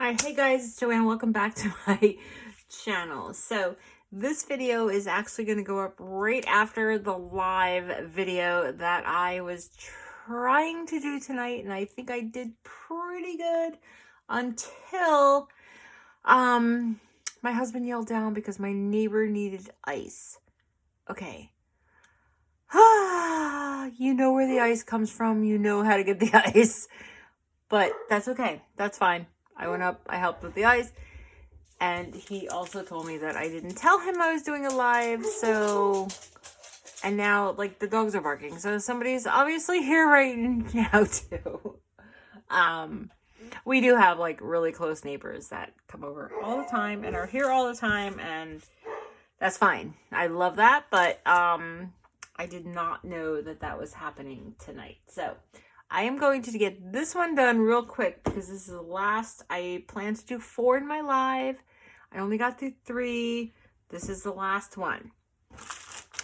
Alright, hey guys, it's Joanne. Welcome back to my channel. So this video is actually going to go up right after the live video that I was trying to do tonight, and I think I did pretty good until my husband yelled down because my neighbor needed ice. Okay. You know where the ice comes from. You know how to get the ice. But that's okay. That's fine. I went up, I helped with the ice, and he also told me that I didn't tell him I was doing a live, and now, like, the dogs are barking, so somebody's obviously here right now, too. We do have, like, really close neighbors that come over all the time and are here all the time, and that's fine. I love that, but, I did not know that that was happening tonight, so I am going to get this one done real quick because this is the last. I plan to do 4 in my live. I only got through 3. This is the last one.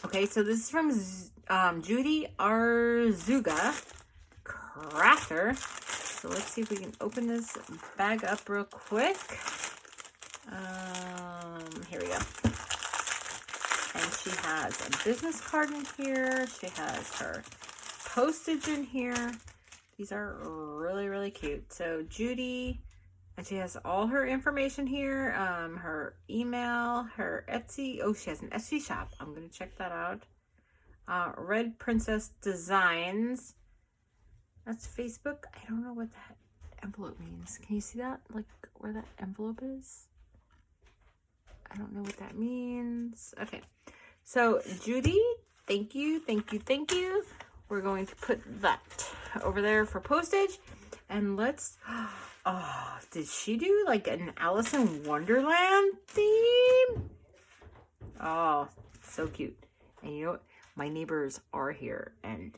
Okay, so this is from Judy Arzuaga, crafter. So let's see if we can open this bag up real quick. Here we go. And she has a business card in here. She has her postage in here. These are really, really cute. So Judy, and she has all her information here. Her email, her Etsy. Oh, she has an Etsy shop. I'm going to check that out. Red Princess Designs. That's Facebook. I don't know what that envelope means. Can you see that? Like where that envelope is? I don't know what that means. Okay. So Judy, thank you, thank you, thank you. We're going to put that over there for postage. And let's, oh, did she do like an Alice in Wonderland theme? Oh, so cute. And you know what? My neighbors are here and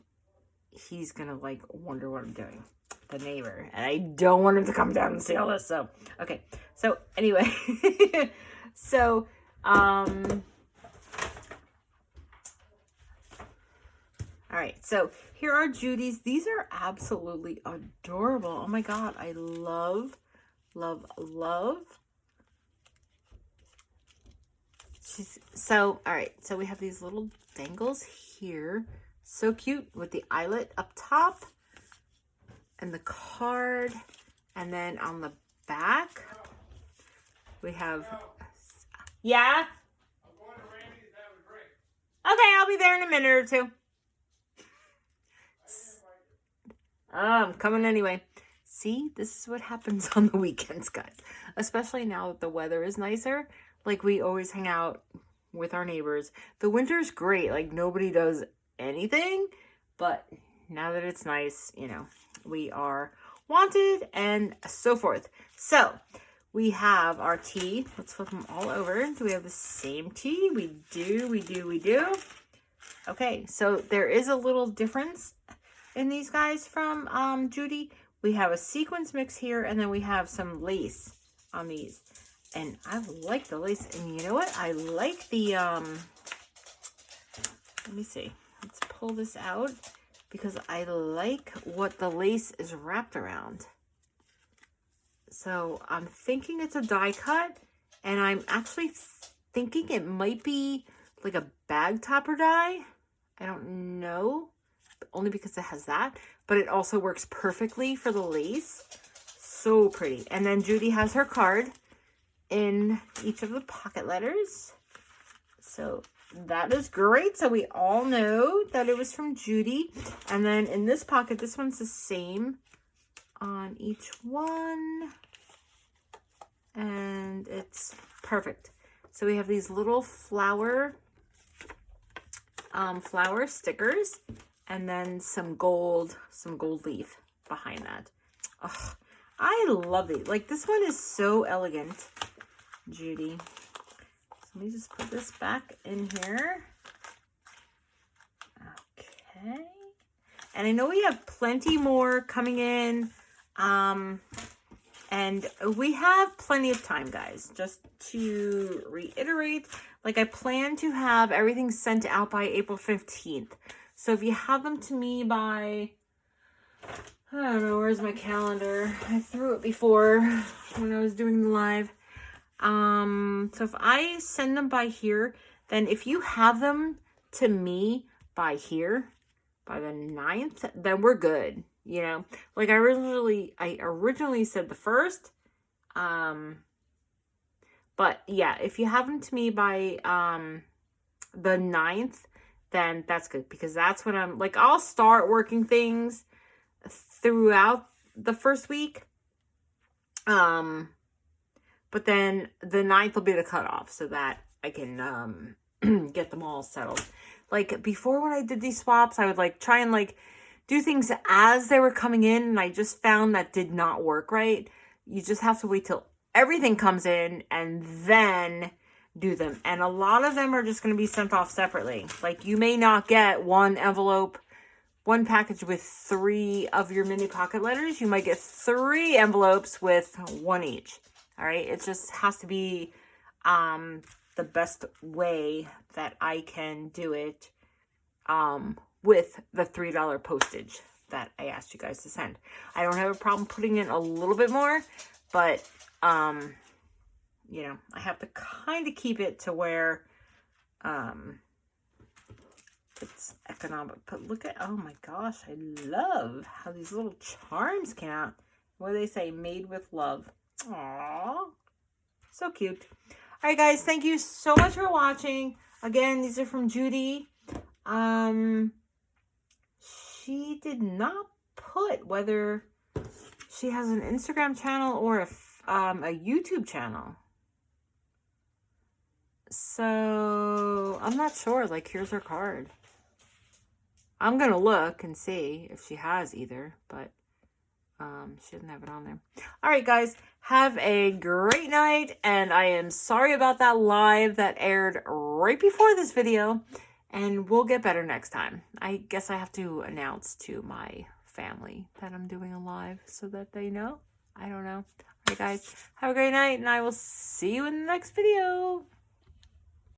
he's going to like wonder what I'm doing. The neighbor. And I don't want him to come down and see all this. So, okay. So anyway, so, all right, so here are Judy's. These are absolutely adorable. Oh my God, I love, love, love. All right, so we have these little dangles here. So cute with the eyelet up top and the card. And then on the back, we have, yeah? I'm going to Randy's to have a drink. Okay, I'll be there in a minute or two. I'm coming anyway. See, this is what happens on the weekends, guys. Especially now that the weather is nicer. Like, we always hang out with our neighbors. The winter's great. Like, nobody does anything. But now that it's nice, you know, we are wanted and so forth. So, we have our tea. Let's flip them all over. Do we have the same tea? We do. Okay, so there is a little difference in these guys from Judy. We have a sequins mix here, and then we have some lace on these. And I like the lace. And you know what? I like the, let me see. Let's pull this out because I like what the lace is wrapped around. So I'm thinking it's a die cut, and I'm actually thinking it might be like a bag topper die. I don't know. Only because it has that, but it also works perfectly for the lace. So pretty. And then Judy has her card in each of the pocket letters. So that is great. So we all know that it was from Judy. And then in this pocket, this one's the same on each one. And it's perfect. So we have these little flower stickers. And then some gold leaf behind that. Oh, I love these. Like, this one is so elegant, Judy. So let me just put this back in here. Okay. And I know we have plenty more coming in. And we have plenty of time, guys. Just to reiterate, like, I plan to have everything sent out by April 15th. So if you have them to me by I don't know, where's my calendar? I threw it before when I was doing the live. So if I send them by here, then if you have them to me by here, by the 9th, then we're good. You know, like I originally said the 1st. But yeah, if you have them to me by, the 9th, then that's good, because that's when I'm like, I'll start working things throughout the first week. But then the 9th will be the cutoff so that I can, get them all settled. Like before, when I did these swaps, I would like try and like do things as they were coming in, and I just found that did not work right. You just have to wait till everything comes in and then do them. And a lot of them are just going to be sent off separately. Like you may not get one package with 3 of your mini pocket letters. You might get 3 envelopes with 1 each. All right. It just has to be, the best way that I can do it, with the $3 postage that I asked you guys to send. I don't have a problem putting in a little bit more, but, you know, I have to kind of keep it to where, it's economic. But look at, oh my gosh, I love how these little charms came out. What do they say? Made with love. Aww. So cute. All right, guys, thank you so much for watching. Again, these are from Judy. She did not put whether she has an Instagram channel or a YouTube channel. So I'm not sure. Like, here's her card. I'm going to look and see if she has either, but she doesn't have it on there. All right, guys, have a great night. And I am sorry about that live that aired right before this video. And we'll get better next time. I guess I have to announce to my family that I'm doing a live so that they know. I don't know. All right, guys, have a great night, and I will see you in the next video.